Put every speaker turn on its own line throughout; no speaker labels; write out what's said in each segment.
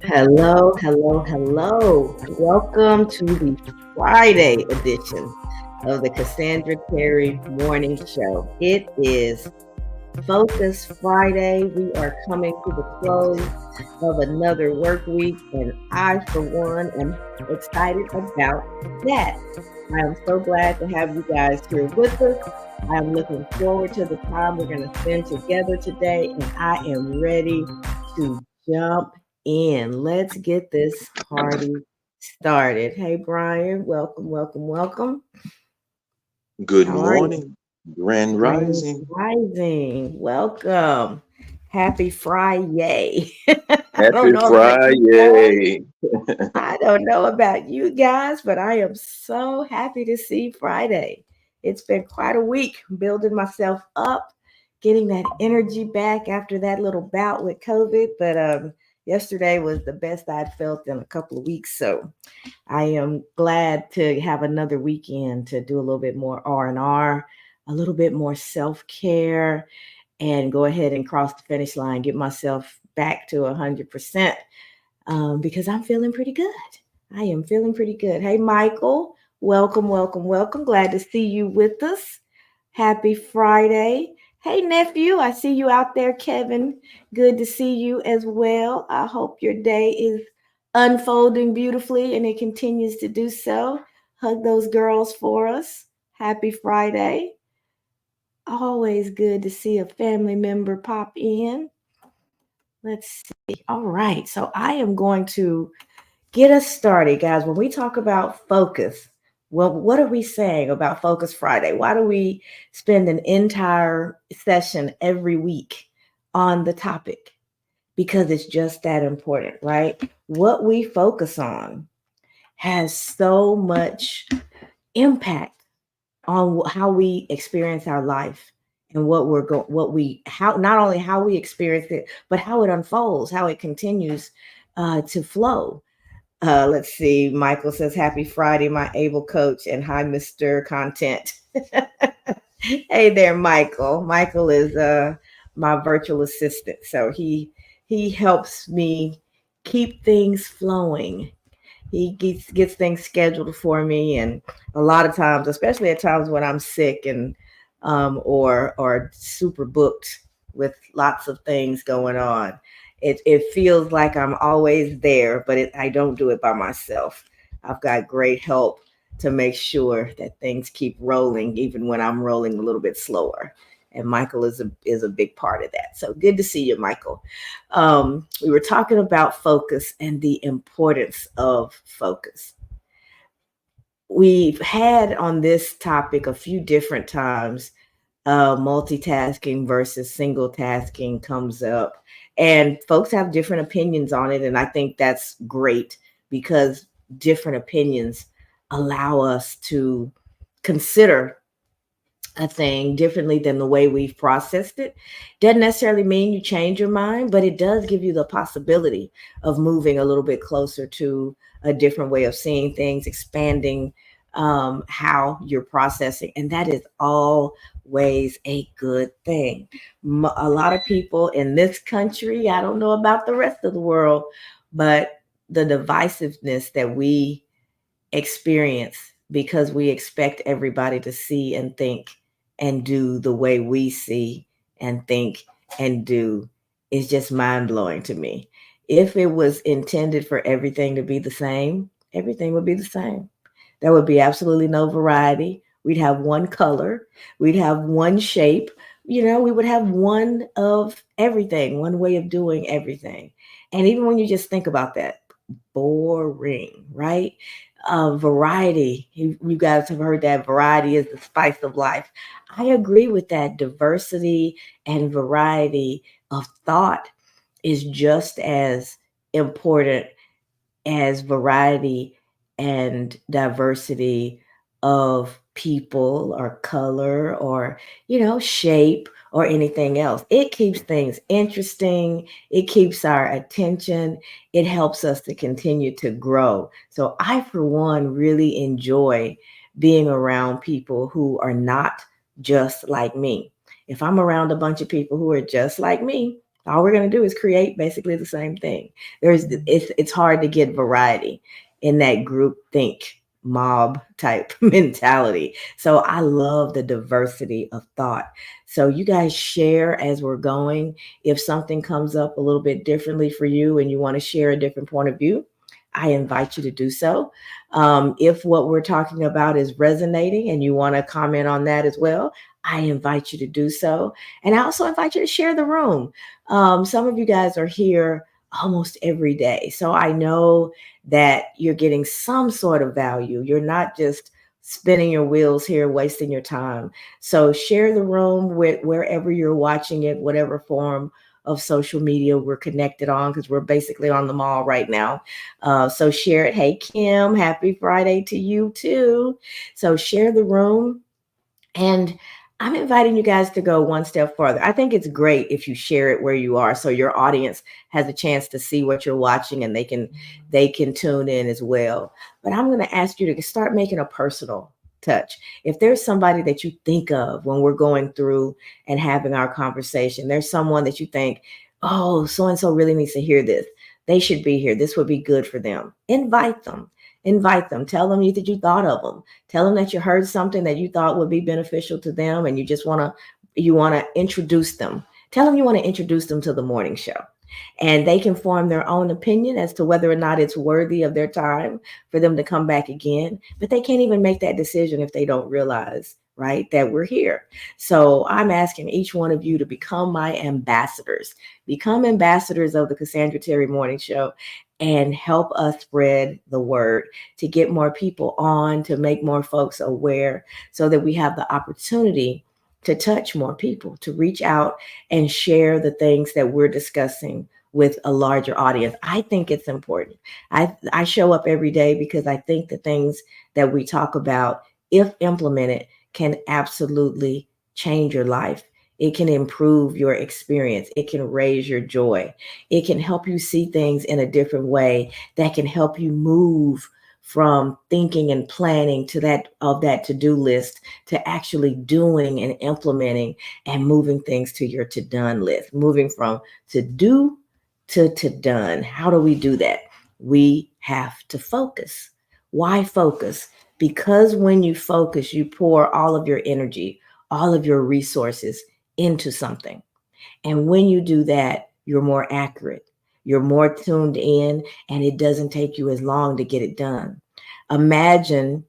Hello, hello, hello. Welcome to the Friday edition of the Cassandra Carey Morning Show. It is Focus Friday. We are coming to the close of another work week, and I, for one, am excited about that. I am so glad to have you guys here with us. I am looking forward to the time we're going to spend together today, and I am ready to jump in. Let's get this party started. Hey, Brian, welcome, welcome, welcome.
Good
How are you?
morning, Grand
Grand
Rising.
Rising. Welcome. Happy Friday. I don't
Happy
know about you guys.
Friday.
I don't know about you guys, but I am so happy to see Friday. It's been quite a week building myself up, getting that energy back after that little bout with COVID. But yesterday was the best I'd felt in a couple of weeks. So I am glad to have another weekend to do a little bit more R&R, a little bit more self-care, and go ahead and cross the finish line, get myself back to 100%, because I'm feeling pretty good. I am feeling pretty good. Hey, Michael, welcome, welcome, welcome. Glad to see you with us. Happy Friday. Hey, nephew, I see you out there, Kevin. Good to see you as well. I hope your day is unfolding beautifully and it continues to do so. Hug those girls for us. Happy Friday. Always good to see a family member pop in. Let's see. All right. So I am going to get us started, guys. When we talk about focus, well, what are we saying about Focus Friday? Why do we spend an entire session every week on the topic? Because it's just that important, right? What we focus on has so much impact on how we experience our life and what we how not only how we experience it, but how it unfolds, how it continues to flow. Let's see. Michael says, "Happy Friday, my able coach," and hi, Mister Content. Hey there, Michael. Michael is my virtual assistant, so he helps me keep things flowing. He gets things scheduled for me, and a lot of times, especially at times when I'm sick and or super booked with lots of things going on, it feels like I'm always there, but I don't do it by myself. I've got great help to make sure that things keep rolling, even when I'm rolling a little bit slower. And Michael is a big part of that. So good to see you, Michael. We were talking about focus and the importance of focus. We've had on this topic a few different times. Multitasking versus single tasking comes up, and folks have different opinions on it. And I think that's great because different opinions allow us to consider a thing differently than the way we've processed it. Doesn't necessarily mean you change your mind, but it does give you the possibility of moving a little bit closer to a different way of seeing things, expanding how you're processing. And that is always a good thing. A lot of people in this country, I don't know about the rest of the world, but the divisiveness that we experience because we expect everybody to see and think and do the way we see and think and do is just mind blowing to me. If it was intended for everything to be the same, everything would be the same. There would be absolutely no variety. We'd have one color, we'd have one shape, we would have one of everything, one way of doing everything. And even when you just think about that, boring, right? Variety. You guys have heard that variety is the spice of life. I agree with that. Diversity and variety of thought is just as important as variety and diversity of people or color or shape or anything else. It keeps things interesting, it keeps our attention, it helps us to continue to grow. So I, for one, really enjoy being around people who are not just like me. If I'm around a bunch of people who are just like me, All we're going to do is create basically the same thing. It's hard to get variety in that group think mob type mentality. So I love the diversity of thought. So you guys share as we're going. If something comes up a little bit differently for you and you want to share a different point of view, I invite you to do so. If what we're talking about is resonating and you want to comment on that as well, I invite you to do so. And I also invite you to share the room. Some of you guys are here almost every day. So I know that you're getting some sort of value. You're not just spinning your wheels here, wasting your time. So share the room with wherever you're watching it, whatever form of social media we're connected on, because we're basically on the mall right now. So share it. Hey, Kim, happy Friday to you too. So share the room. And I'm inviting you guys to go one step further. I think it's great if you share it where you are so your audience has a chance to see what you're watching and they can tune in as well. But I'm going to ask you to start making a personal touch. If there's somebody that you think of when we're going through and having our conversation, there's someone that you think, oh, so and so really needs to hear this. They should be here. This would be good for them. Invite them. Invite them. Tell them that you thought of them. Tell them that you heard something that you thought would be beneficial to them and you want to introduce them. Tell them you want to introduce them to the morning show. And they can form their own opinion as to whether or not it's worthy of their time for them to come back again. But they can't even make that decision if they don't realize, right, that we're here. So I'm asking each one of you to become my ambassadors. Become ambassadors of the Cassandra Terry Morning Show and help us spread the word to get more people on, to make more folks aware so that we have the opportunity to touch more people, to reach out and share the things that we're discussing with a larger audience. I think it's important. I show up every day because I think the things that we talk about, if implemented, can absolutely change your life. It can improve your experience. It can raise your joy. It can help you see things in a different way that can help you move from thinking and planning to that to-do list to actually doing and implementing and moving things to your to-done list, moving from to-do to done. How do we do that? We have to focus. Why focus? Because when you focus, you pour all of your energy, all of your resources into something. And when you do that, you're more accurate, you're more tuned in, and it doesn't take you as long to get it done. Imagine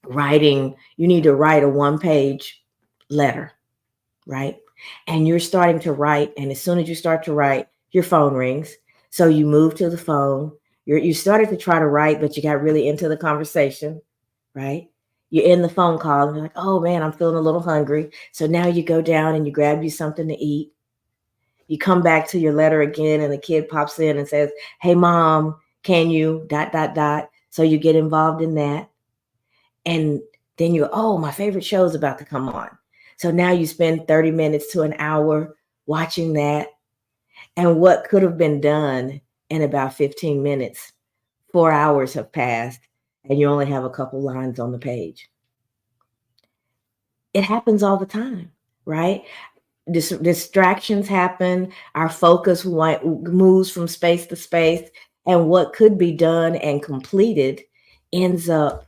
you need to write a 1-page letter, right? And you're starting to write, and as soon as you start to write, your phone rings. So you move to the phone. You started to try to write, but you got really into the conversation, right? You're in the phone call and you're like, oh man, I'm feeling a little hungry. So now you go down and you grab you something to eat. You come back to your letter again, and the kid pops in and says, hey, mom, can you ... So you get involved in that. And then oh, my favorite show is about to come on. So now you spend 30 minutes to an hour watching that. And what could have been done in about 15 minutes, 4 hours have passed, and you only have a couple lines on the page. It happens all the time, right? Distractions happen. Our focus moves from space to space. And what could be done and completed ends up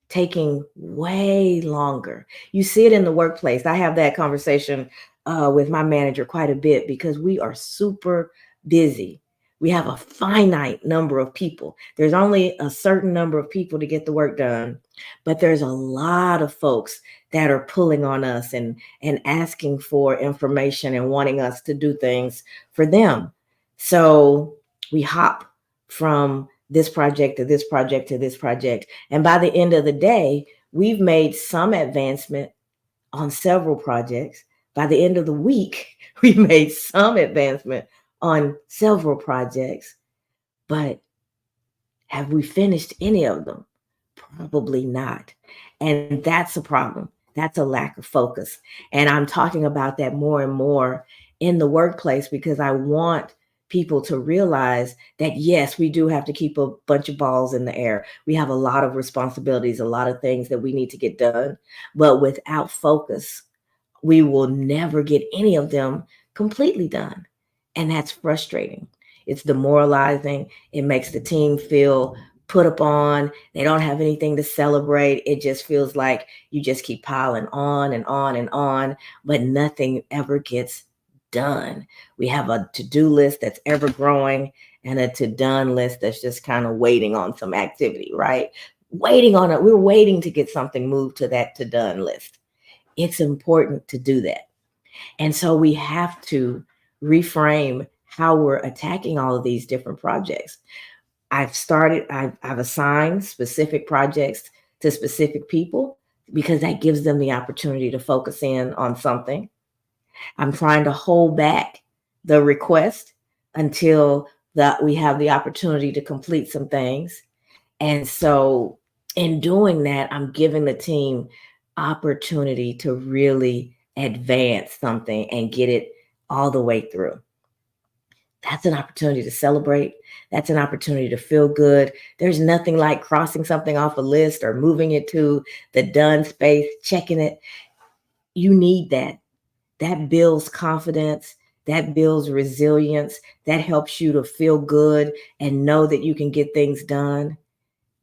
taking way longer. You see it in the workplace. I have that conversation with my manager quite a bit because we are super busy. We have a finite number of people. There's only a certain number of people to get the work done, but there's a lot of folks that are pulling on us and asking for information and wanting us to do things for them. So we hop from this project to this project to this project. And by the end of the day, we've made some advancement on several projects. By the end of the week, we made some advancement on several projects. But have we finished any of them? Probably not. And that's a problem. That's a lack of focus. And I'm talking about that more and more in the workplace because I want people to realize that, yes, we do have to keep a bunch of balls in the air. We have a lot of responsibilities, a lot of things that we need to get done. But without focus, we will never get any of them completely done. And that's frustrating. It's demoralizing. It makes the team feel put upon. They don't have anything to celebrate. It just feels like you just keep piling on and on and on, but nothing ever gets done. We have a to-do list that's ever growing and a to-done list that's just kind of waiting on some activity, right? Waiting on it. We're waiting to get something moved to that to-done list. It's important to do that. And so we have to reframe how we're attacking all of these different projects. I've assigned specific projects to specific people because that gives them the opportunity to focus in on something. I'm trying to hold back the request until we have the opportunity to complete some things. And so in doing that, I'm giving the team opportunity to really advance something and get it all the way through. That's an opportunity to celebrate. That's an opportunity to feel good. There's nothing like crossing something off a list or moving it to the done space, checking it. You need that. That builds confidence. That builds resilience. That helps you to feel good and know that you can get things done.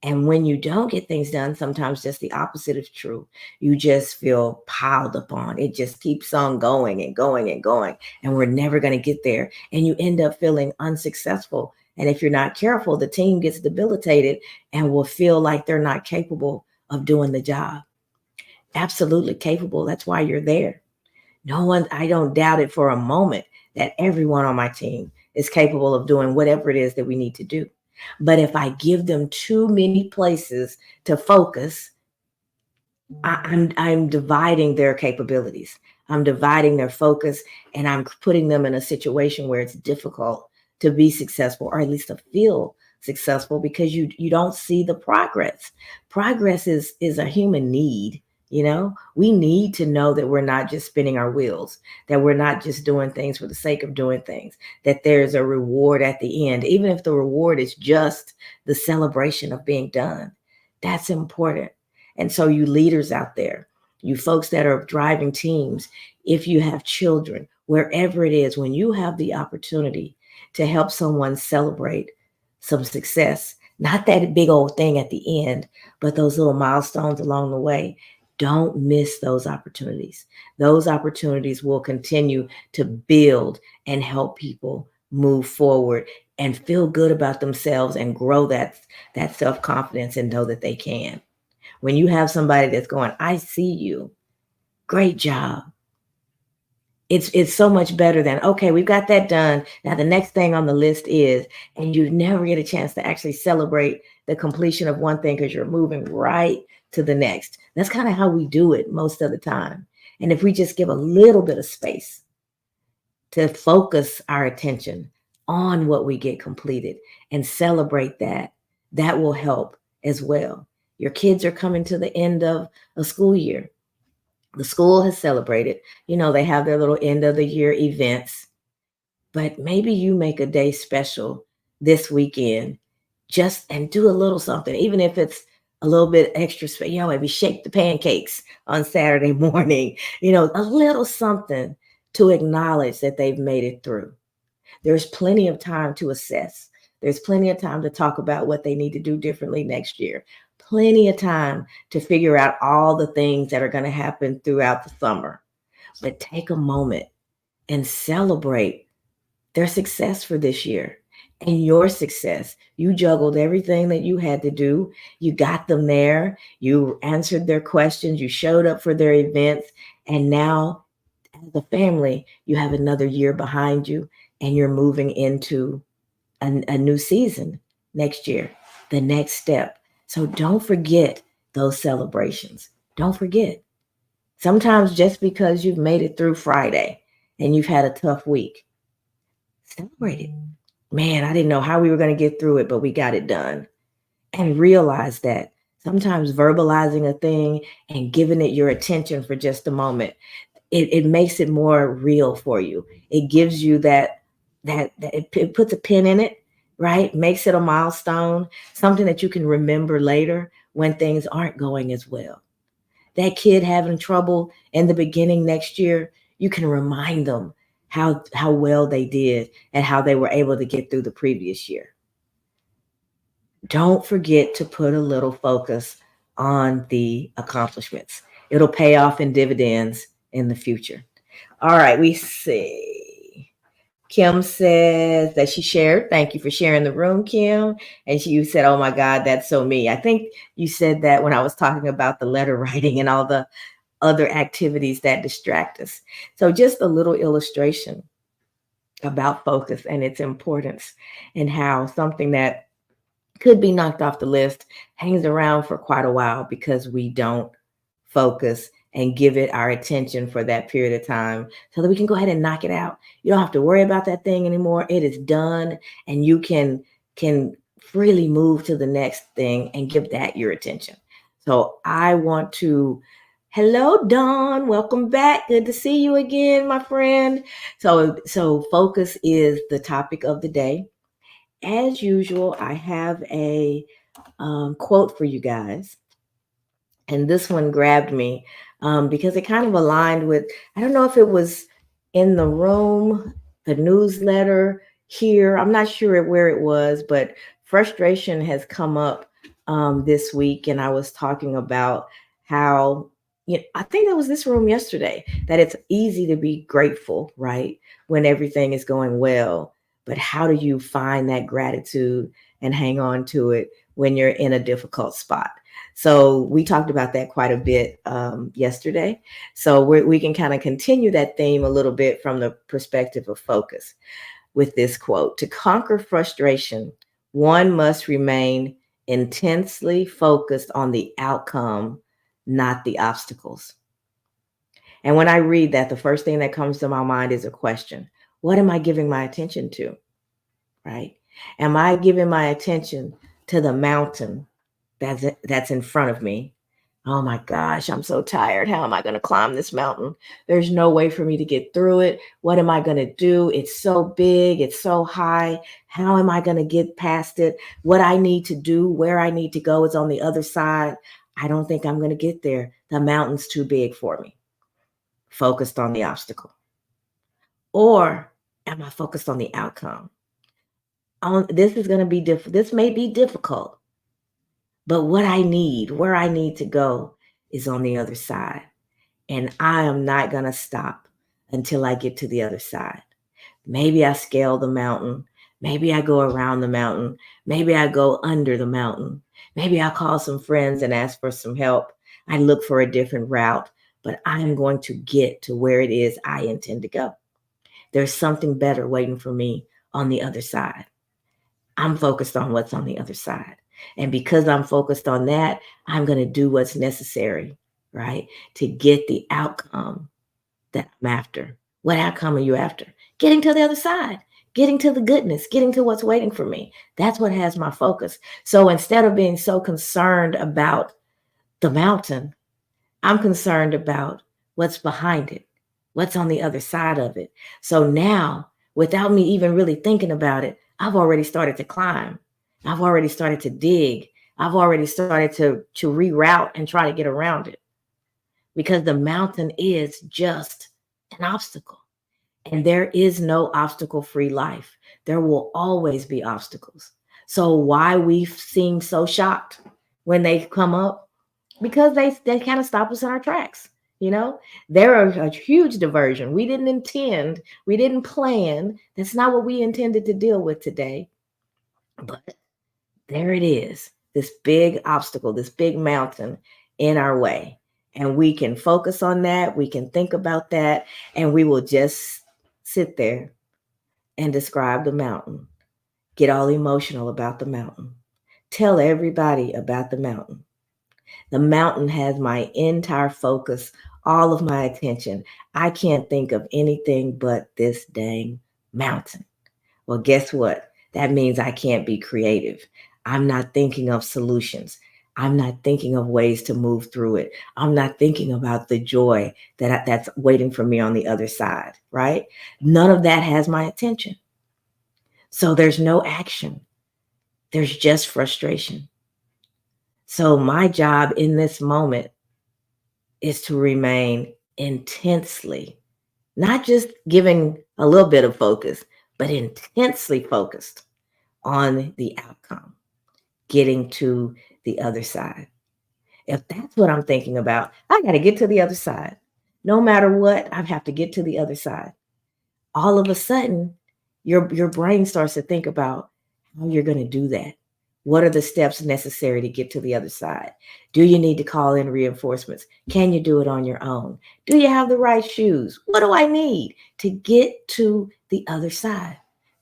And when you don't get things done, sometimes just the opposite is true. You just feel piled upon. It just keeps on going and going and going. And we're never going to get there. And you end up feeling unsuccessful. And if you're not careful, the team gets debilitated and will feel like they're not capable of doing the job. Absolutely capable. That's why you're there. No one, I don't doubt it for a moment that everyone on my team is capable of doing whatever it is that we need to do. But if I give them too many places to focus, I'm dividing their capabilities. I'm dividing their focus, and I'm putting them in a situation where it's difficult to be successful, or at least to feel successful, because you don't see the progress. Progress is a human need. We need to know that we're not just spinning our wheels, that we're not just doing things for the sake of doing things, that there's a reward at the end, even if the reward is just the celebration of being done. That's important. And so, you leaders out there, you folks that are driving teams, if you have children, wherever it is, when you have the opportunity to help someone celebrate some success, not that big old thing at the end, but those little milestones along the way, don't miss those opportunities. Those opportunities will continue to build and help people move forward and feel good about themselves and grow that self-confidence and know that they can. When you have somebody that's going, I see you, great job. It's so much better than, okay, we've got that done. Now the next thing on the list is, and you never get a chance to actually celebrate the completion of one thing because you're moving right to the next. That's kind of how we do it most of the time. And if we just give a little bit of space to focus our attention on what we get completed and celebrate that, that will help as well. Your kids are coming to the end of a school year. The school has celebrated. They have their little end of the year events, but maybe you make a day special this weekend and do a little something, even if it's a little bit extra, maybe shake the pancakes on Saturday morning, a little something to acknowledge that they've made it through. There's plenty of time to assess. There's plenty of time to talk about what they need to do differently next year. Plenty of time to figure out all the things that are going to happen throughout the summer. But take a moment and celebrate their success for this year and your success. You juggled everything that you had to do. You got them there. You answered their questions. You showed up for their events. And now, as a family, you have another year behind you and you're moving into a new season next year, the next step. So don't forget those celebrations. Don't forget. Sometimes just because you've made it through Friday and you've had a tough week, celebrate it. Man, I didn't know how we were going to get through it, but we got it done. And realize that sometimes verbalizing a thing and giving it your attention for just a moment, it makes it more real for you. It gives you that it puts a pin in it, right? Makes it a milestone, something that you can remember later when things aren't going as well. That kid having trouble in the beginning next year, you can remind them how well they did and how they were able to get through the previous year. Don't forget to put a little focus on the accomplishments. It'll pay off in dividends in the future. All right, we see. Kim says that she shared. Thank you for sharing the room, Kim. And you said, oh my God, that's so me. I think you said that when I was talking about the letter writing and all the other activities that distract us. So just a little illustration about focus and its importance and how something that could be knocked off the list hangs around for quite a while because we don't focus and give it our attention for that period of time so that we can go ahead and knock it out. You don't have to worry about that thing anymore. It is done, and you can freely move to the next thing and give that your attention. So I want to hello, Dawn. Welcome back. Good to see you again, my friend. So focus is the topic of the day. As usual, I have a quote for you guys. And this one grabbed me because it kind of aligned with, I don't know if it was in the room, the newsletter here. I'm not sure where it was, but frustration has come up this week. And I was talking about how, I think that was this room yesterday, that it's easy to be grateful, right? When everything is going well. But how do you find that gratitude and hang on to it when you're in a difficult spot? So we talked about that quite a bit yesterday. So we can kind of continue that theme a little bit from the perspective of focus with this quote. To conquer frustration, one must remain intensely focused on the outcome, not the obstacles. And when I read that, the first thing that comes to my mind is a question. What am I giving my attention to? Right? Am I giving my attention to the mountain that's in front of me? Oh my gosh, I'm so tired. How am I going to climb this mountain? There's no way for me to get through it. What am I going to do? It's so big. It's so high. How am I going to get past it? What I need to do, where I need to go is on the other side. I don't think I'm going to get there. The mountain's too big for me. Focused on the obstacle. Or am I focused on the outcome? This is going to be difficult. This may be difficult. But what I need, where I need to go is on the other side. And I am not going to stop until I get to the other side. Maybe I scale the mountain. Maybe I go around the mountain. Maybe I go under the mountain. Maybe I'll call some friends and ask for some help. I look for a different route, but I'm going to get to where it is I intend to go. There's something better waiting for me on the other side. I'm focused on what's on the other side. And because I'm focused on that, I'm going to do what's necessary, right? To get the outcome that I'm after. What outcome are you after? Getting to the other side, getting to the goodness, getting to what's waiting for me. That's what has my focus. So instead of being so concerned about the mountain, I'm concerned about what's behind it, what's on the other side of it. So now, without me even really thinking about it, I've already started to climb. I've already started to dig. I've already started to reroute and try to get around it, because the mountain is just an obstacle. And there is no obstacle-free life. There will always be obstacles. So why we seem so shocked when they come up? Because they kind of stop us in our tracks. They're a huge diversion. We didn't intend, we didn't plan. That's not what we intended to deal with today. But there it is, this big obstacle, this big mountain in our way. And we can focus on that. We can think about that. And we will just sit there and describe the mountain, get all emotional about the mountain, tell everybody about the mountain. The mountain has my entire focus, all of my attention. I can't think of anything but this dang mountain. Well, guess what? That means I can't be creative. I'm not thinking of solutions. I'm not thinking of ways to move through it. I'm not thinking about the joy that's waiting for me on the other side, right? None of that has my attention. So there's no action. There's just frustration. So my job in this moment is to remain intensely not just giving a little bit of focus, but intensely focused on the outcome, getting to the other side. If that's what I'm thinking about, I got to get to the other side. No matter what, I have to get to the other side. All of a sudden, your brain starts to think about how you're going to do that. What are the steps necessary to get to the other side? Do you need to call in reinforcements? Can you do it on your own? Do you have the right shoes? What do I need to get to the other side?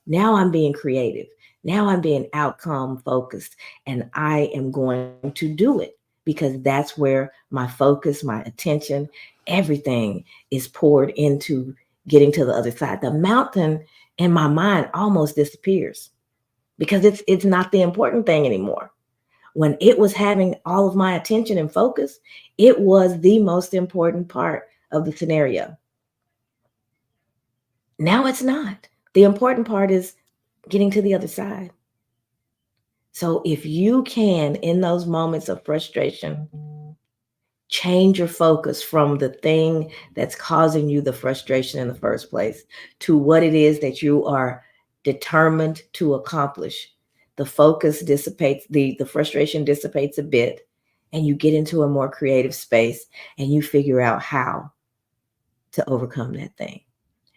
Now I'm being creative. Now I'm being outcome focused, and I am going to do it because that's where my focus, my attention, everything is poured into getting to the other side. The mountain in my mind almost disappears because it's not the important thing anymore. When it was having all of my attention and focus, it was the most important part of the scenario. Now it's not. The important part is getting to the other side. So if you can, in those moments of frustration, change your focus from the thing that's causing you the frustration in the first place to what it is that you are determined to accomplish. The focus dissipates, the frustration dissipates a bit, and you get into a more creative space and you figure out how to overcome that thing.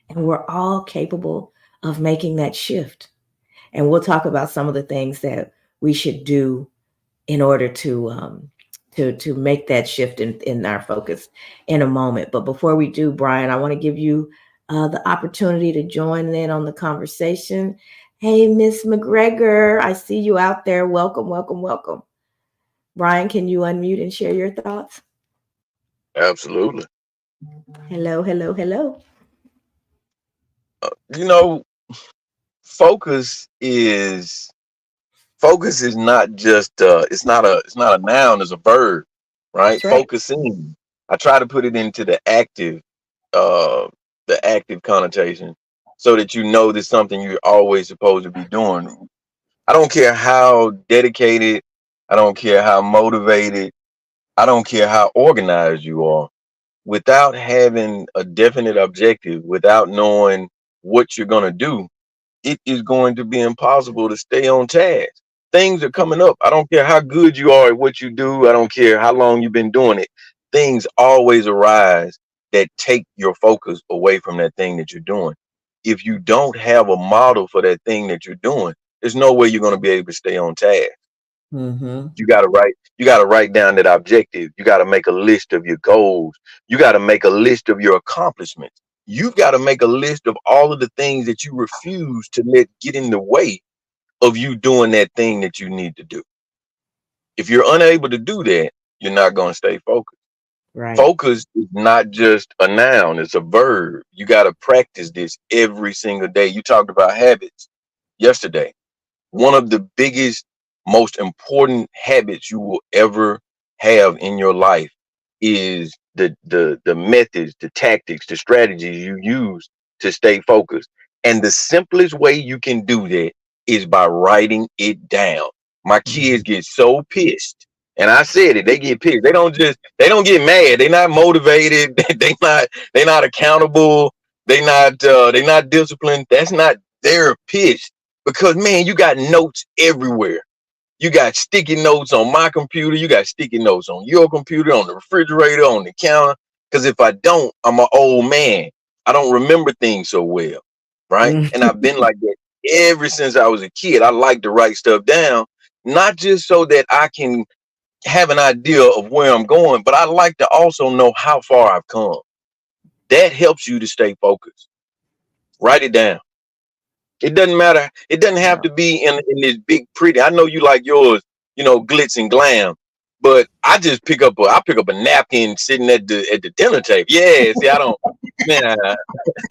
And we're all capable of making that shift. And we'll talk about some of the things that we should do in order to make that shift in our focus in a moment. But before we do, Brian, I want to give you the opportunity to join in on the conversation. Hey, Miss McGregor, I see you out there. Welcome, welcome, welcome. Brian, can you unmute and share your thoughts?
Absolutely.
Hello, hello, hello.
You know, focus is focus is not just it's not a noun, it's a verb, right?
That's right.
Focusing. I try to put it into uh the active connotation so that you know there's something you're always supposed to be doing. I don't care how dedicated, I don't care how motivated, I don't care how organized you are. Without having a definite objective, without knowing what you're going to do, it is going to be impossible to stay on task. Things are coming up. I don't care how good you are at what you do. I don't care how long you've been doing it. Things always arise that take your focus away from that thing that you're doing. If you don't have a model for that thing that you're doing, there's no way you're going to be able to stay on task.
Mm-hmm.
You got to write down that objective. You got to make a list of your goals. You got to make a list of your accomplishments. You've got to make a list of all of the things that you refuse to let get in the way of you doing that thing that you need to do. If you're unable to do that, you're not going to stay focused.
Right.
Focus is not just a noun, it's a verb. You got to practice this every single day. You talked about habits yesterday. One of the biggest, most important habits you will ever have in your life is the methods, the tactics, the strategies you use to stay focused. And the simplest way you can do that is by writing it down. My
Mm-hmm.
kids get so pissed. And I said it, they get pissed. They don't get mad. They're not motivated. They not accountable. They not disciplined. That's not their pitch because man, you got notes everywhere. You got sticky notes on my computer. You got sticky notes on your computer, on the refrigerator, on the counter. Because if I don't, I'm an old man. I don't remember things so well, right? And I've been like that ever since I was a kid. I like to write stuff down, not just so that I can have an idea of where I'm going, but I like to also know how far I've come. That helps you to stay focused. Write it down. It doesn't matter. It doesn't have
Yeah.
to be in this big pretty. I know you like yours, glitz and glam. But I pick up a napkin sitting at the dinner table. Yeah, see, man,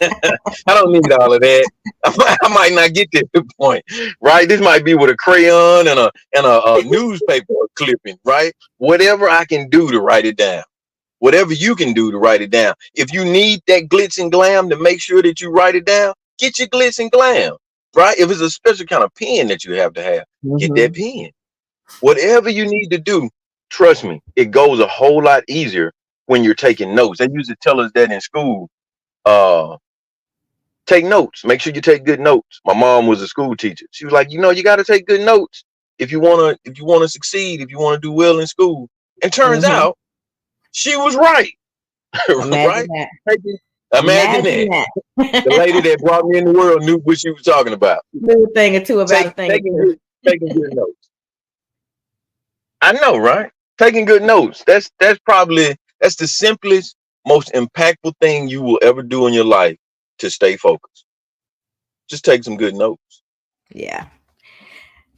I don't need all of that. I might not get to the point, right? This might be with a crayon and a newspaper clipping, right? Whatever I can do to write it down. Whatever you can do to write it down. If you need that glitz and glam to make sure that you write it down, get your glitz and glam, right? If it's a special kind of pen that you have to have, get that
Mm-hmm.
pen. Whatever you need to do, trust me, it goes a whole lot easier when you're taking notes. They used to tell us that in school. uh, take notes. Make sure you take good notes. My mom was a school teacher. She was like, you got to take good notes if you wanna succeed, if you wanna do well in school. And turns
Hmm.
out she was right,
Imagine
right?
that.
Taking- Imagine
Imagine
that. The
that.
lady that brought me in the world knew what she was talking about.
Little thing or two about a
Take,
thing or
taking
two.
good, taking good notes. I know, right? Taking good notes. That's the simplest, most impactful thing you will ever do in your life to stay focused. Just take some good notes.
Yeah.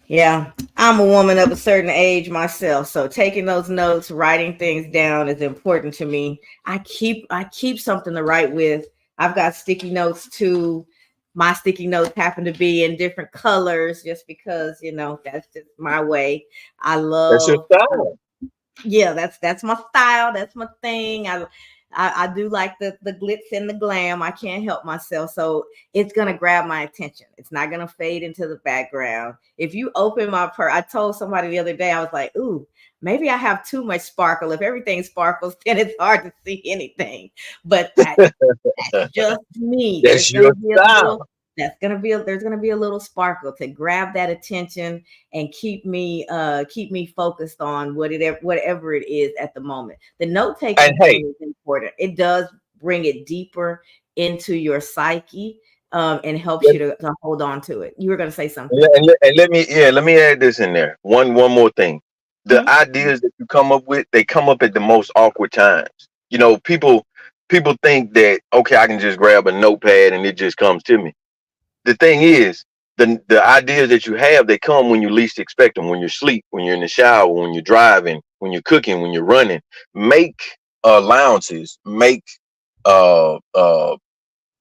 Yeah, I'm a woman of a certain age myself, so taking those notes, writing things down is important to me. I keep something to write with. I've got sticky notes too. My sticky notes happen to be in different colors just because, that's just my way. I
That's your
love
style.
yeah, that's my style. That's my thing. I do like the glitz and the glam. I can't help myself. So it's gonna grab my attention. It's not gonna fade into the background. If you open my purse, I told somebody the other day, I was like, ooh, maybe I have too much sparkle. If everything sparkles, then it's hard to see anything. But that's just me.
That's your style.
There's gonna be a little sparkle to grab that attention and keep me focused on whatever it is at the moment. The note
And
taking
hey,
thing is important. It does bring it deeper into your psyche, and helps
let,
you to hold on to it. You were gonna say something.
let me add this in there. One more thing. The
Mhm.
ideas that you come up with, they come up at the most awkward times. People think that okay, I can just grab a notepad and it just comes to me. The thing is, the ideas that you have, they come when you least expect them. When you're asleep, when you're in the shower, when you're driving, when you're cooking, when you're running. Make allowances. Uh, uh,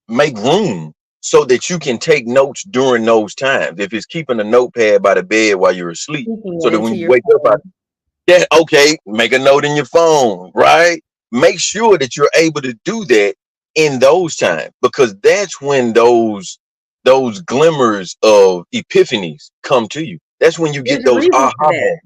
make room so that you can take notes during those times. If it's keeping a notepad by the bed while you're asleep,
Speaking
so
it
that when
into
you
your
wake up,
phone.
yeah, okay, make a note in your phone, right? Make sure that you're able to do that in those times because that's when those glimmers of epiphanies come to you. That's when you get
There's a
those
reason
aha
for that.
moments.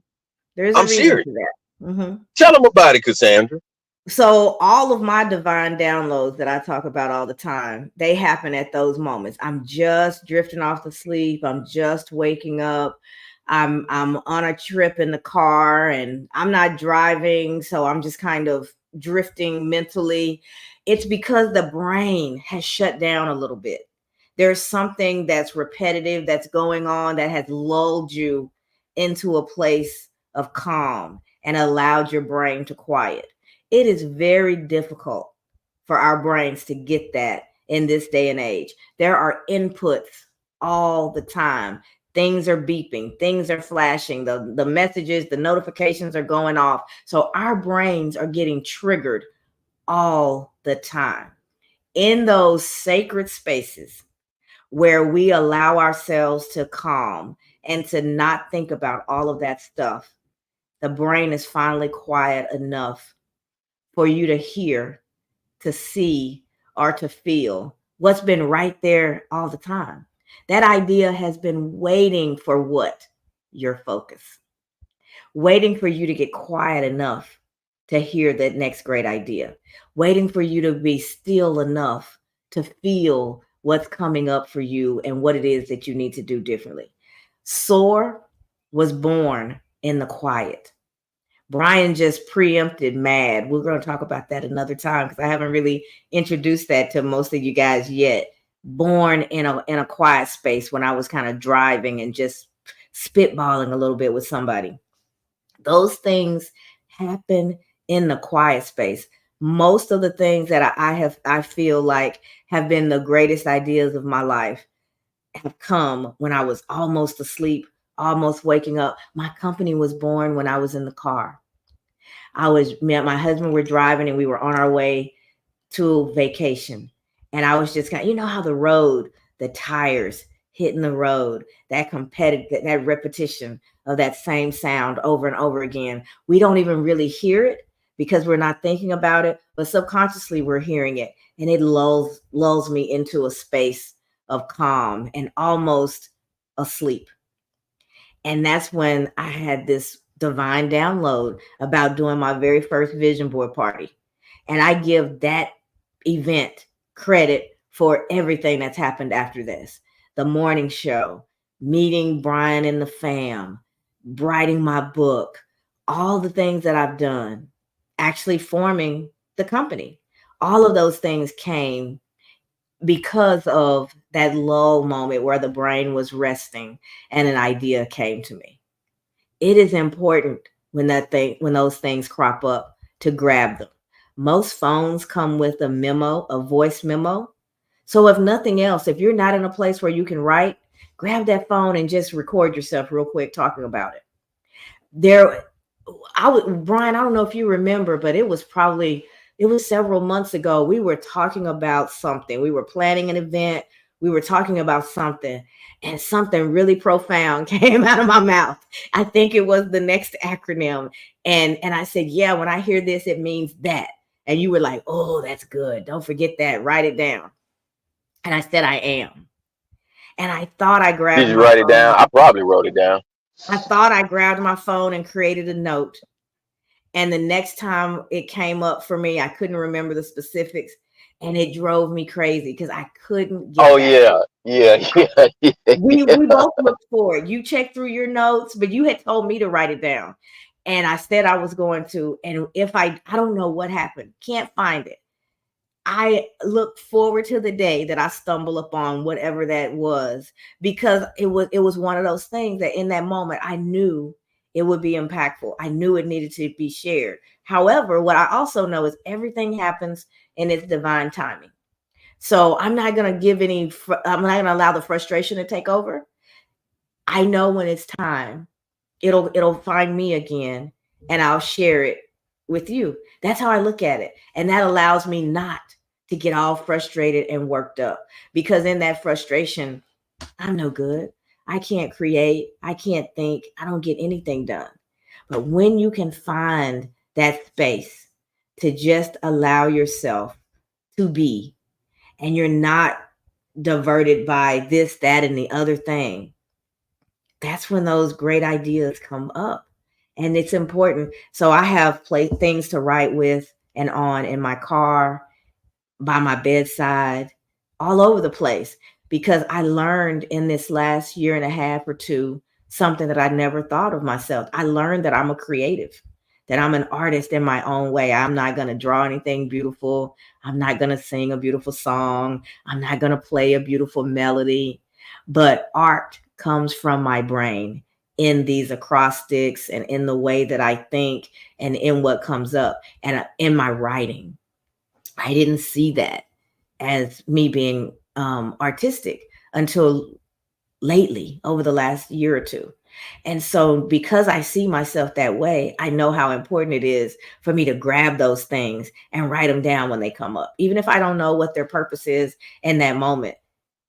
There's a
I'm
reason
serious.
for that.
Tell them about it, Cassandra.
So all of my divine downloads that I talk about all the time, they happen at those moments. I'm just drifting off to sleep. I'm just waking up. I'm on a trip in the car and I'm not driving, so I'm just kind of drifting mentally. It's because the brain has shut down a little bit. There's something that's repetitive that's going on that has lulled you into a place of calm and allowed your brain to quiet. It is very difficult for our brains to get that in this day and age. There are inputs all the time. Things are beeping, things are flashing, the messages, the notifications are going off. So our brains are getting triggered all the time. In those sacred spaces where we allow ourselves to calm and to not think about all of that stuff, the brain is finally quiet enough for you to hear, to see, or to feel what's been right there all the time. That idea has been waiting for what? Your focus, waiting for you to get quiet enough to hear that next great idea, waiting for you to be still enough to feel what's coming up for you and what it is that you need to do differently. Soar was born in the quiet. Brian just preempted mad. We're going to talk about that another time because I haven't really introduced that to most of you guys yet. Born in a quiet space when I was kind of driving and just spitballing a little bit with somebody. Those things happen in the quiet space. Most of the things that I feel like have been the greatest ideas of my life have come when I was almost asleep, almost waking up. My company was born when I was in the car. Me and my husband were driving and we were on our way to vacation. And I was just kind of, how the road, the tires hitting the road, that competitive, that repetition of that same sound over and over again. We don't even really hear it because we're not thinking about it, but subconsciously we're hearing it. And it lulls me into a space of calm and almost asleep. And that's when I had this divine download about doing my very first vision board party. And I give that event credit for everything that's happened after this. The morning show, meeting Brian and the fam, writing my book, all the things that I've done, actually forming the company. All of those things came because of that lull moment where the brain was resting and an idea came to me. It is important when those things crop up to grab them. Most phones come with a memo, a voice memo. So if nothing else, if you're not in a place where you can write, grab that phone and just record yourself real quick talking about it. There Brian, I don't know if you remember, but it was several months ago. We were talking about something. We were planning an event. We were talking about something, and something really profound came out of my mouth. I think it was the next acronym. And I said, "Yeah, when I hear this, it means that." And you were like, "Oh, that's good. Don't forget that. Write it down." And I said, "I am." And I thought I
Did
grabbed
you
my
write it down?
phone.
I probably wrote it down.
I thought I grabbed my phone and created a note. And the next time it came up for me, I couldn't remember the specifics. And it drove me crazy because I couldn't get
Oh
that.
yeah, yeah, yeah, yeah,
We
yeah.
both looked for it. You checked through your notes, but you had told me to write it down. And I said I was going to. And if I don't know what happened, can't find it. I look forward to the day that I stumble upon whatever that was, because it was one of those things that in that moment I knew it would be impactful. I knew it needed to be shared. However, what I also know is everything happens in its divine timing. So I'm not going to I'm not going to allow the frustration to take over. I know when it's time, it'll find me again, and I'll share it with you. That's how I look at it. And that allows me not to get all frustrated and worked up, because in that frustration, I'm no good. I can't create, I can't think, I don't get anything done. But when you can find that space to just allow yourself to be, and you're not diverted by this, that, and the other thing, that's when those great ideas come up. And it's important. So I have things to write with and on in my car, by my bedside, all over the place, because I learned in this last year and a half or two something that I never thought of myself. I learned that I'm a creative, that I'm an artist in my own way. I'm not going to draw anything beautiful. I'm not going to sing a beautiful song. I'm not going to play a beautiful melody. But art comes from my brain in these acrostics and in the way that I think and in what comes up and in my writing. I didn't see that as me being artistic until lately, over the last year or two. And so, because I see myself that way, I know how important it is for me to grab those things and write them down when they come up. Even if I don't know what their purpose is in that moment,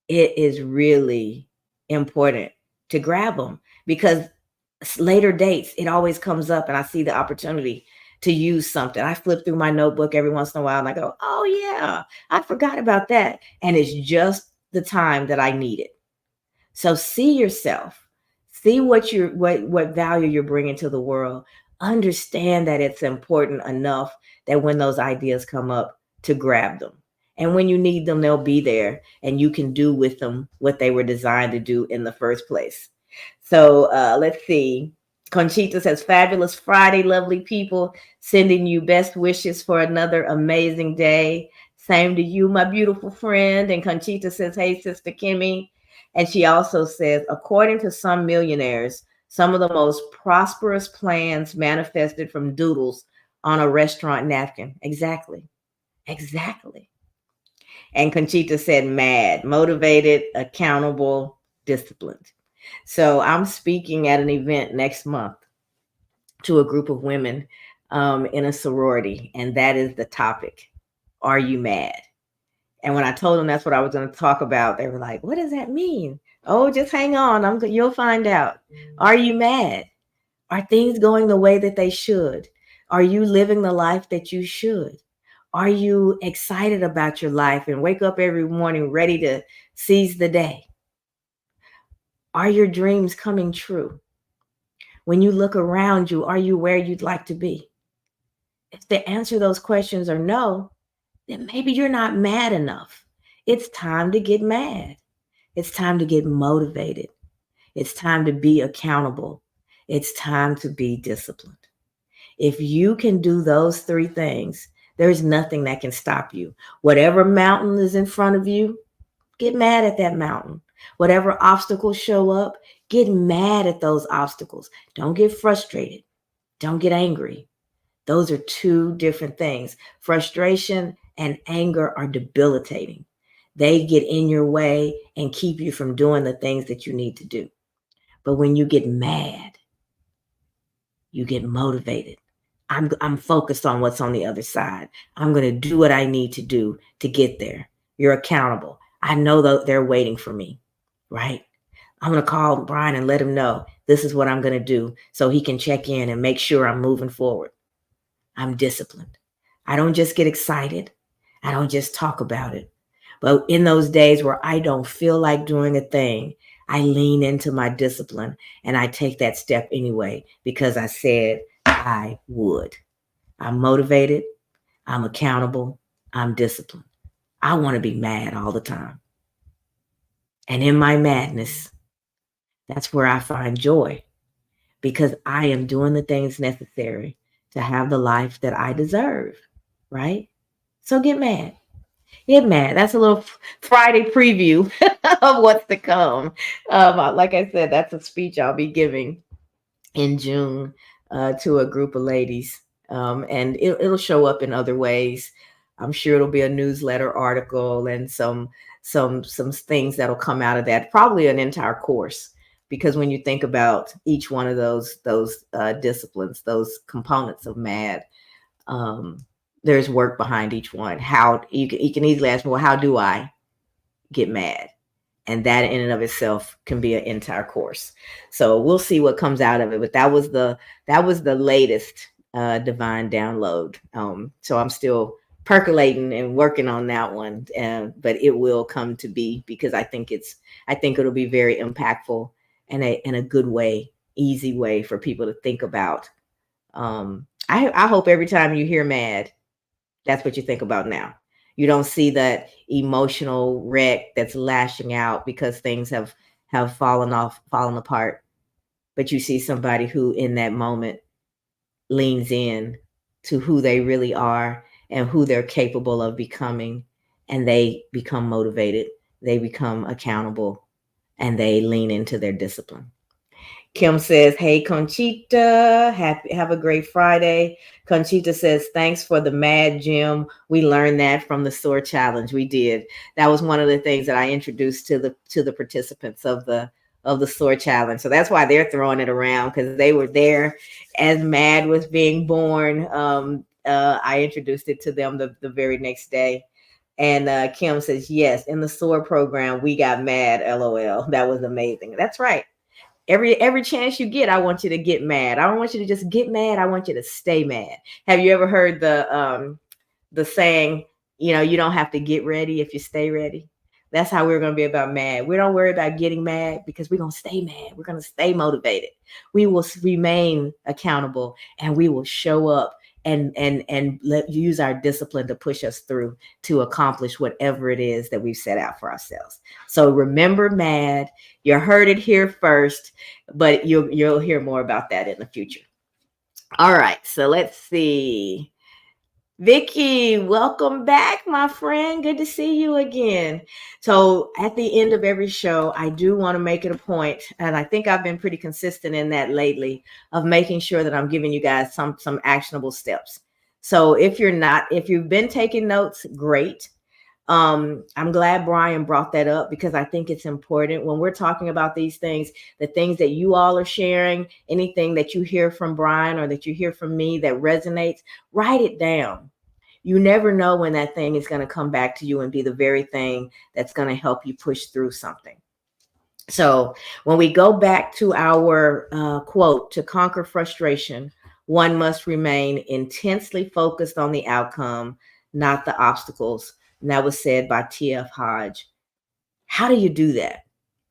it is really important to grab them, because later dates, it always comes up and I see the opportunity to use something. I flip through my notebook every once in a while and I go, "Oh yeah, I forgot about that." And it's just the time that I need it. So see yourself, see what value you're bringing to the world. Understand that it's important enough that when those ideas come up, to grab them. And when you need them, they'll be there and you can do with them what they were designed to do in the first place. So let's see. Conchita says, "Fabulous Friday, lovely people. Sending you best wishes for another amazing day. Same to you, my beautiful friend." And Conchita says, "Hey, Sister Kimmy." And she also says, "According to some millionaires, some of the most prosperous plans manifested from doodles on a restaurant napkin." Exactly. Exactly. And Conchita said, "Mad, motivated, accountable, disciplined." So I'm speaking at an event next month to a group of women in a sorority, and that is the topic. Are you mad? And when I told them that's what I was going to talk about, they were like, "What does that mean?" "Oh, just hang on. You'll find out." Are you mad? Are things going the way that they should? Are you living the life that you should? Are you excited about your life and wake up every morning ready to seize the day? Are your dreams coming true? When you look around you, are you where you'd like to be? If the answer to those questions are no, then maybe you're not mad enough. It's time to get mad. It's time to get motivated. It's time to be accountable. It's time to be disciplined. If you can do those three things, there's nothing that can stop you. Whatever mountain is in front of you, get mad at that mountain. Whatever obstacles show up, get mad at those obstacles. Don't get frustrated. Don't get angry. Those are two different things. Frustration and anger are debilitating. They get in your way and keep you from doing the things that you need to do. But when you get mad, you get motivated. I'm focused on what's on the other side. I'm going to do what I need to do to get there. You're accountable. I know that they're waiting for me, right? I'm going to call Brian and let him know this is what I'm going to do so he can check in and make sure I'm moving forward. I'm disciplined. I don't just get excited. I don't just talk about it. But in those days where I don't feel like doing a thing, I lean into my discipline and I take that step anyway because I said I would. I'm motivated. I'm accountable. I'm disciplined. I want to be mad all the time. And in my madness, that's where I find joy because I am doing the things necessary to have the life that I deserve, right? So get mad. Get mad. That's a little Friday preview of what's to come. Like I said, that's a speech I'll be giving in June to a group of ladies, and it'll show up in other ways. I'm sure it'll be a newsletter article and some things that'll come out of that. Probably an entire course, because when you think about each one of those disciplines, those components of MAD, there's work behind each one. How you can easily ask me, well, how do I get mad? And that in and of itself can be an entire course. So we'll see what comes out of it. But that was the latest divine download. So I'm still percolating and working on that one, but it will come to be because I think it'll be very impactful and a good way, easy way for people to think about. I hope every time you hear MAD, that's what you think about now. You don't see that emotional wreck that's lashing out because things have fallen apart. But you see somebody who in that moment leans in to who they really are and who they're capable of becoming. And they become motivated, they become accountable, and they lean into their discipline. Kim says, hey, Conchita, have a great Friday. Conchita says, thanks for the MAD gym. We learned that from the SOAR challenge. We did. That was one of the things that I introduced to the participants of the SOAR challenge. So that's why they're throwing it around, because they were there as MAD was being born. I introduced it to them the very next day. And Kim says, yes, in the SOAR program, we got MAD, LOL. That was amazing. That's right. Every chance you get, I want you to get mad. I don't want you to just get mad. I want you to stay mad. Have you ever heard the saying, you don't have to get ready if you stay ready? That's how we're going to be about MAD. We don't worry about getting mad because we're going to stay mad. We're going to stay motivated. We will remain accountable, and we will show up and use our discipline to push us through to accomplish whatever it is that we've set out for ourselves. So remember MAD. You heard it here first, but you'll hear more about that in the future. All right, so let's see. Vicky, welcome back, my friend. Good to see you again. So at the end of every show, I do want to make it a point, and I think I've been pretty consistent in that lately, of making sure that I'm giving you guys some actionable steps. So if you've been taking notes, great. I'm glad Brian brought that up, because I think it's important when we're talking about these things, the things that you all are sharing, anything that you hear from Brian or that you hear from me that resonates, write it down. You never know when that thing is going to come back to you and be the very thing that's going to help you push through something. So when we go back to our quote, to conquer frustration, one must remain intensely focused on the outcome, not the obstacles. And that was said by T.F. Hodge. How do you do that?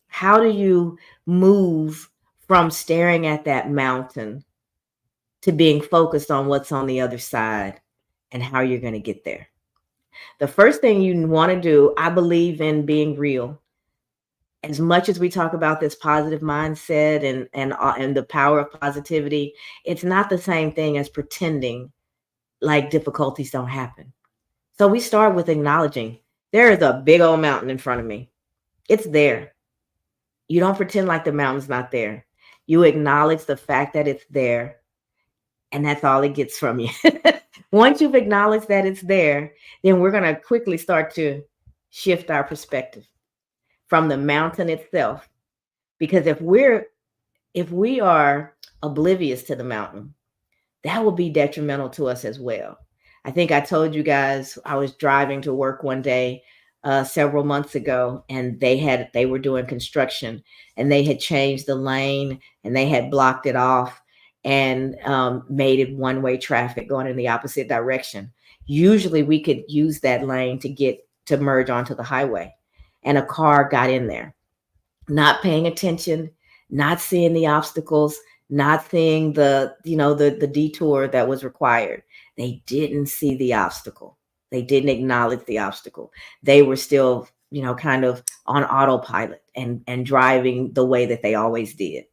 How do you move from staring at that mountain to being focused on what's on the other side and how you're going to get there? The first thing you want to do, I believe in being real. As much as we talk about this positive mindset and the power of positivity, it's not the same thing as pretending like difficulties don't happen. So we start with acknowledging there is a big old mountain in front of me. It's there. You don't pretend like the mountain's not there. You acknowledge the fact that it's there, and that's all it gets from you. Once you've acknowledged that it's there, then we're going to quickly start to shift our perspective from the mountain itself. Because if we are oblivious to the mountain, that will be detrimental to us as well. I think I told you guys I was driving to work one day several months ago, and they were doing construction, and they had changed the lane, and they had blocked it off, and made it one-way traffic going in the opposite direction. Usually we could use that lane to merge onto the highway, and a car got in there, not paying attention, not seeing the obstacles, not seeing the detour that was required. They didn't see the obstacle. They didn't acknowledge the obstacle. They were still, kind of on autopilot and driving the way that they always did.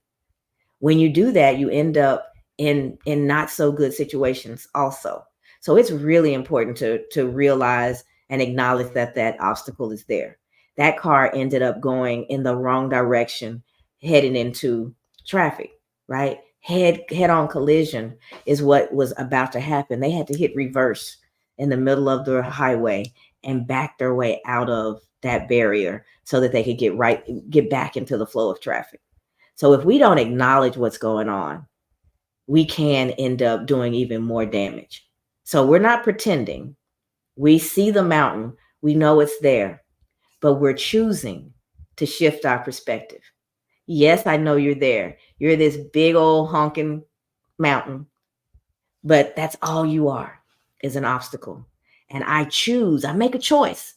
When you do that, you end up in not so good situations also. So it's really important to realize and acknowledge that that obstacle is there. That car ended up going in the wrong direction, heading into traffic, right? Head on collision is what was about to happen. They had to hit reverse in the middle of the highway and back their way out of that barrier so that they could get back into the flow of traffic. So if we don't acknowledge what's going on, we can end up doing even more damage. So we're not pretending. We see the mountain, we know it's there, but we're choosing to shift our perspective. Yes, I know you're there. You're this big old honking mountain, but that's all you are, is an obstacle. And I make a choice.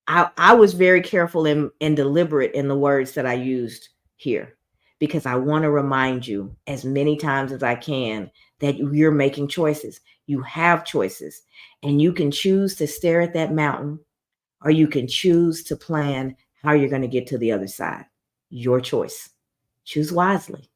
I was very careful and deliberate in the words that I used here, because I want to remind you as many times as I can that you're making choices. You have choices, and you can choose to stare at that mountain, or you can choose to plan how you're going to get to the other side. Your choice. Choose wisely,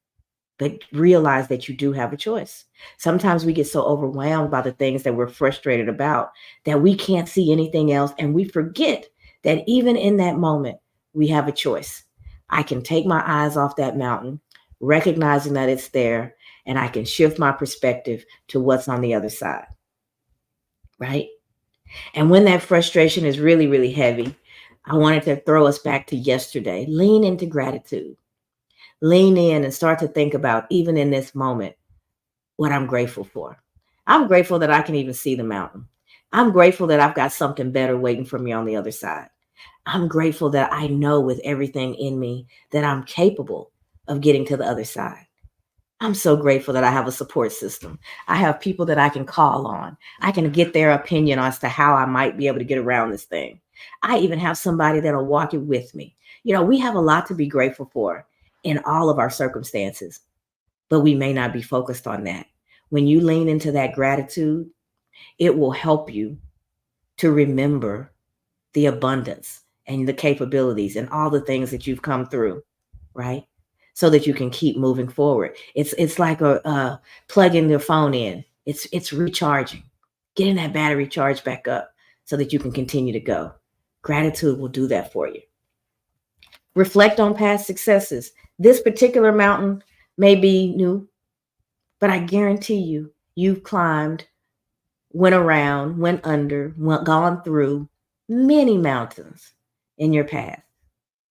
but realize that you do have a choice. Sometimes we get so overwhelmed by the things that we're frustrated about that we can't see anything else, and we forget that even in that moment, we have a choice. I can take my eyes off that mountain, recognizing that it's there, and I can shift my perspective to what's on the other side, right? And when that frustration is really, really heavy, I wanted to throw us back to yesterday. Lean into gratitude. Lean in and start to think about, even in this moment, what I'm grateful for. I'm grateful that I can even see the mountain. I'm grateful that I've got something better waiting for me on the other side. I'm grateful that I know with everything in me that I'm capable of getting to the other side. I'm so grateful that I have a support system. I have people that I can call on. I can get their opinion as to how I might be able to get around this thing. I even have somebody that'll walk it with me. We have a lot to be grateful for in all of our circumstances, but we may not be focused on that. When you lean into that gratitude, it will help you to remember the abundance and the capabilities and all the things that you've come through, right? So that you can keep moving forward. It's like plugging your phone in. It's recharging, getting that battery charged back up so that you can continue to go. Gratitude will do that for you. Reflect on past successes. This particular mountain may be new, but I guarantee you've climbed, went around, went under, gone through many mountains in your past.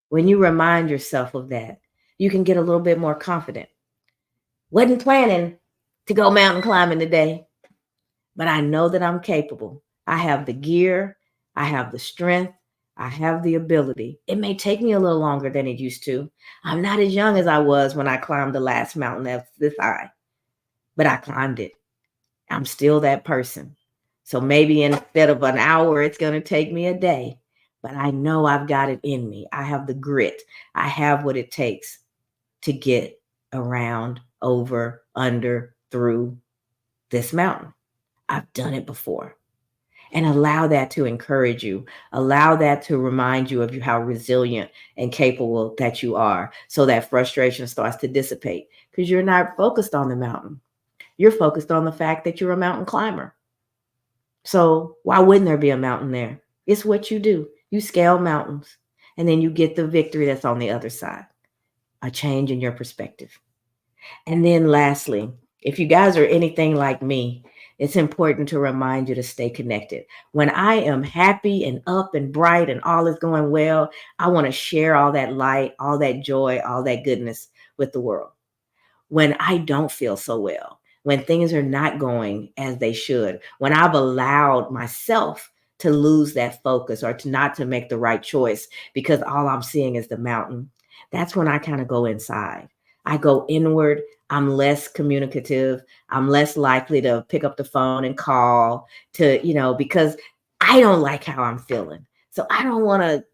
When you remind yourself of that, you can get a little bit more confident. Wasn't planning to go mountain climbing today, but I know that I'm capable. I have the gear, I have the strength, I have the ability. It may take me a little longer than it used to. I'm not as young as I was when I climbed the last mountain that's this high, but I climbed it. I'm still that person. So maybe instead of an hour, it's going to take me a day, but I know I've got it in me. I have the grit. I have what it takes to get around, over, under, through this mountain. I've done it before. and allow that to encourage you. Allow that to remind you of how resilient and capable that you are, so that frustration starts to dissipate, because you're not focused on the mountain. You're focused on the fact that you're a mountain climber. So why wouldn't there be a mountain there? It's what you do. You scale mountains, and then you get the victory that's on the other side, a change in your perspective. And then lastly, if you guys are anything like me, it's important to remind you to stay connected. When I am happy and up and bright and all is going well, I want to share all that light, all that joy, all that goodness with the world. When I don't feel so well, when things are not going as they should, when I've allowed myself to lose that focus or to not to make the right choice because all I'm seeing is the mountain, that's when I kind of go inside. I go inward. I'm less communicative. I'm less likely to pick up the phone and call to, because I don't like how I'm feeling. So I don't want to,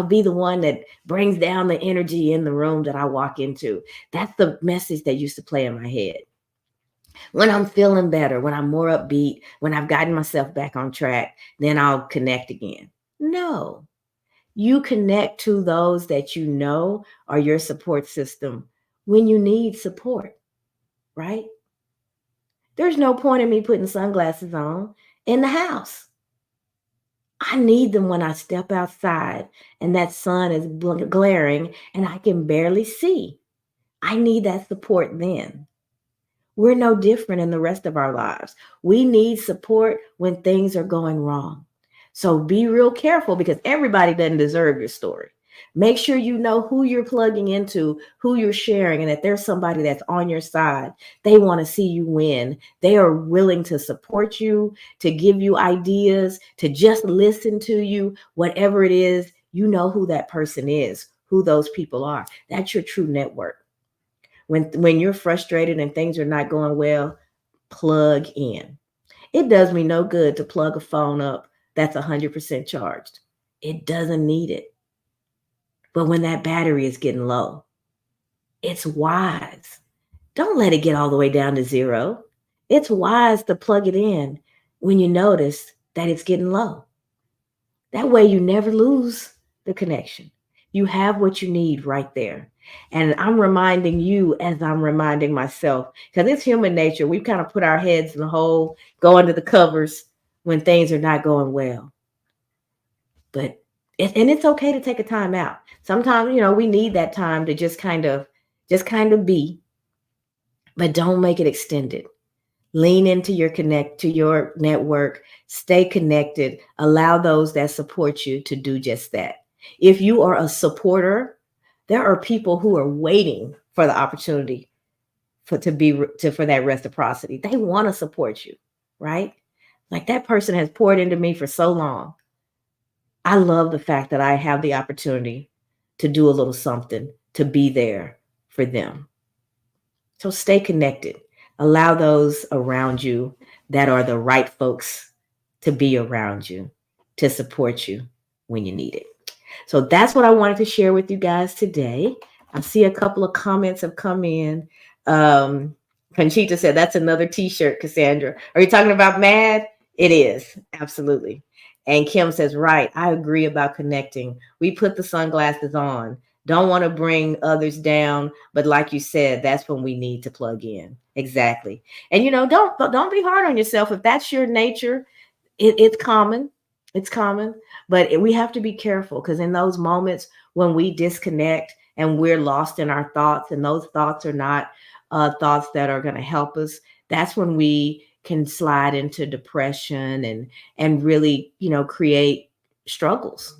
be the one that brings down the energy in the room that I walk into. That's the message that used to play in my head. When I'm feeling better, when I'm more upbeat, when I've gotten myself back on track, then I'll connect again. No, you connect to those that you know are your support system when you need support, right? There's no point in me putting sunglasses on in the house. I need them when I step outside and that sun is glaring and I can barely see. I need that support then. We're no different in the rest of our lives. We need support when things are going wrong. So be real careful, because everybody doesn't deserve your story. Make sure you know who you're plugging into, who you're sharing, and that there's somebody that's on your side. They want to see you win. They are willing to support you, to give you ideas, to just listen to you, whatever it is. You know who that person is, who those people are. That's your true network. When you're frustrated and things are not going well, plug in. It does me no good to plug a phone up that's 100% charged. It doesn't need it. But when that battery is getting low, it's wise. Don't let it get all the way down to zero. It's wise to plug it in when you notice that it's getting low. That way you never lose the connection. You have what you need right there. And I'm reminding you as I'm reminding myself, because it's human nature. We kind of put our heads in the hole, go under the covers when things are not going well. But and it's okay to take a time out. Sometimes, we need that time to just kind of be, but don't make it extended. Lean into your network, stay connected, allow those that support you to do just that. If you are a supporter, there are people who are waiting for the opportunity for that reciprocity. They want to support you, right? Like, that person has poured into me for so long. I love the fact that I have the opportunity to do a little something to be there for them. So stay connected. Allow those around you that are the right folks to be around you, to support you when you need it. So that's what I wanted to share with you guys today. I see a couple of comments have come in. Conchita said, that's another t-shirt, Cassandra. Are you talking about Mad? It is, absolutely. And Kim says, right, I agree about connecting. We put the sunglasses on. Don't want to bring others down, but like you said, that's when we need to plug in. Exactly. And don't be hard on yourself. If that's your nature, it's common. It's common, but we have to be careful, because in those moments when we disconnect and we're lost in our thoughts, and those thoughts are not thoughts that are going to help us, that's when we can slide into depression and really, create struggles.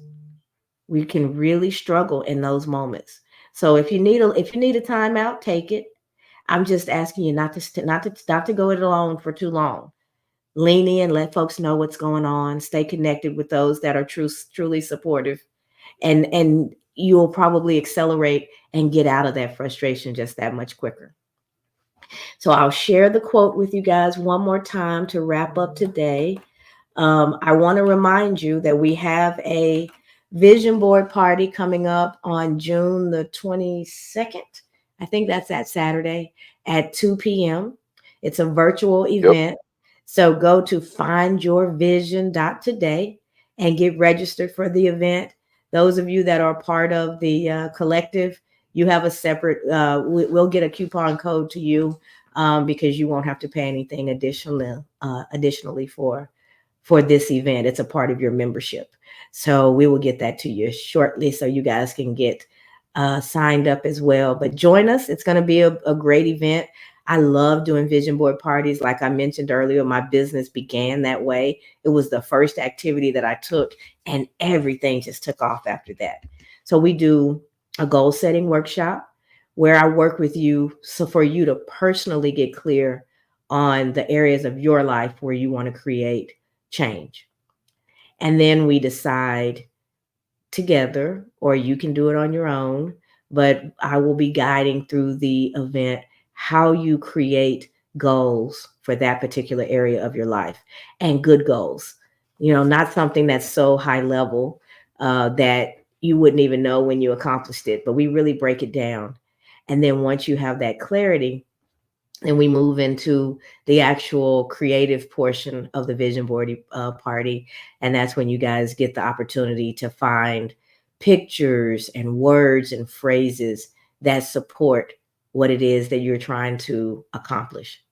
We can really struggle in those moments. So if you need a timeout, take it. I'm just asking you not to go it alone for too long. Lean in, let folks know what's going on, stay connected with those that are truly supportive, and you'll probably accelerate and get out of that frustration just that much quicker. So I'll share the quote with you guys one more time to wrap up today. I want to remind you that we have a vision board party coming up on June the 22nd. I think that's that Saturday at 2 p.m. It's a virtual
Yep.
event. So go to findyourvision.today and get registered for the event. Those of you that are part of the collective, you have a separate, we'll get a coupon code to you because you won't have to pay anything additionally for this event. It's a part of your membership. So we will get that to you shortly so you guys can get signed up as well. But join us. It's going to be a great event. I love doing vision board parties. Like I mentioned earlier, my business began that way. It was the first activity that I took, and everything just took off after that. So we do a goal setting workshop where I work with you so for you to personally get clear on the areas of your life where you want to create change. And then we decide together, or you can do it on your own, but I will be guiding through the event how you create goals for that particular area of your life, and good goals. Not something that's so high level that you wouldn't even know when you accomplished it, but we really break it down. And then once you have that clarity, and we move into the actual creative portion of the vision board party. And that's when you guys get the opportunity to find pictures and words and phrases that support what it is that you're trying to accomplish.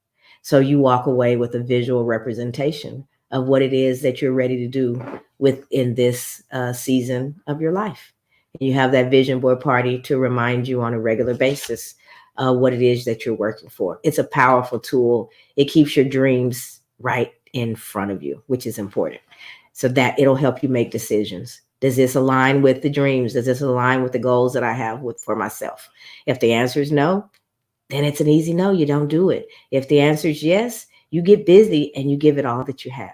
So you walk away with a visual representation of what it is that you're ready to do within this season of your life. And you have that vision board party to remind you on a regular basis what it is that you're working for. It's a powerful tool. It keeps your dreams right in front of you, which is important. So that it'll help you make decisions. Does this align with the dreams? Does this align with the goals that I have for myself? If the answer is no, then it's an easy no. You don't do it. If the answer is yes, you get busy and you give it all that you have.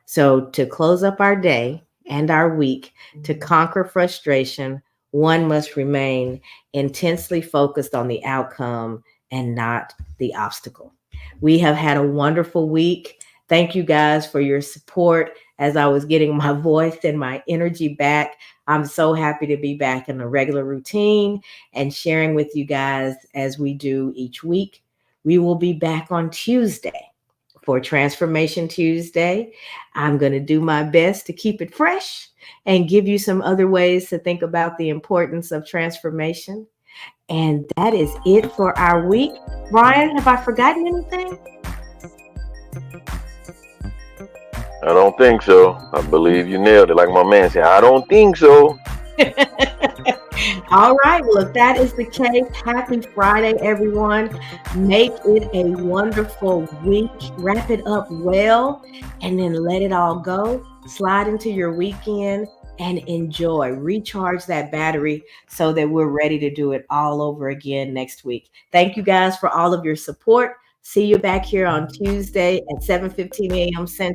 So to close up our day and our week, to conquer frustration, one must remain intensely focused on the outcome and not the obstacle. We have had a wonderful week. Thank you guys for your support as I was getting my voice and my energy back. I'm so happy to be back in a regular routine and sharing with you guys as we do each week. We will be back on Tuesday for Transformation Tuesday. I'm going to do my best to keep it fresh and give you some other ways to think about the importance of transformation. And that is it for our week. Brian, have I forgotten anything?
I don't think so. I believe you nailed it. Like my man said, I don't think so.
All right. Well, if that is the case, happy Friday, everyone. Make it a wonderful week. Wrap it up well and then let it all go. Slide into your weekend and enjoy. Recharge that battery so that we're ready to do it all over again next week. Thank you guys for all of your support. See you back here on Tuesday at 7:15 a.m. Central.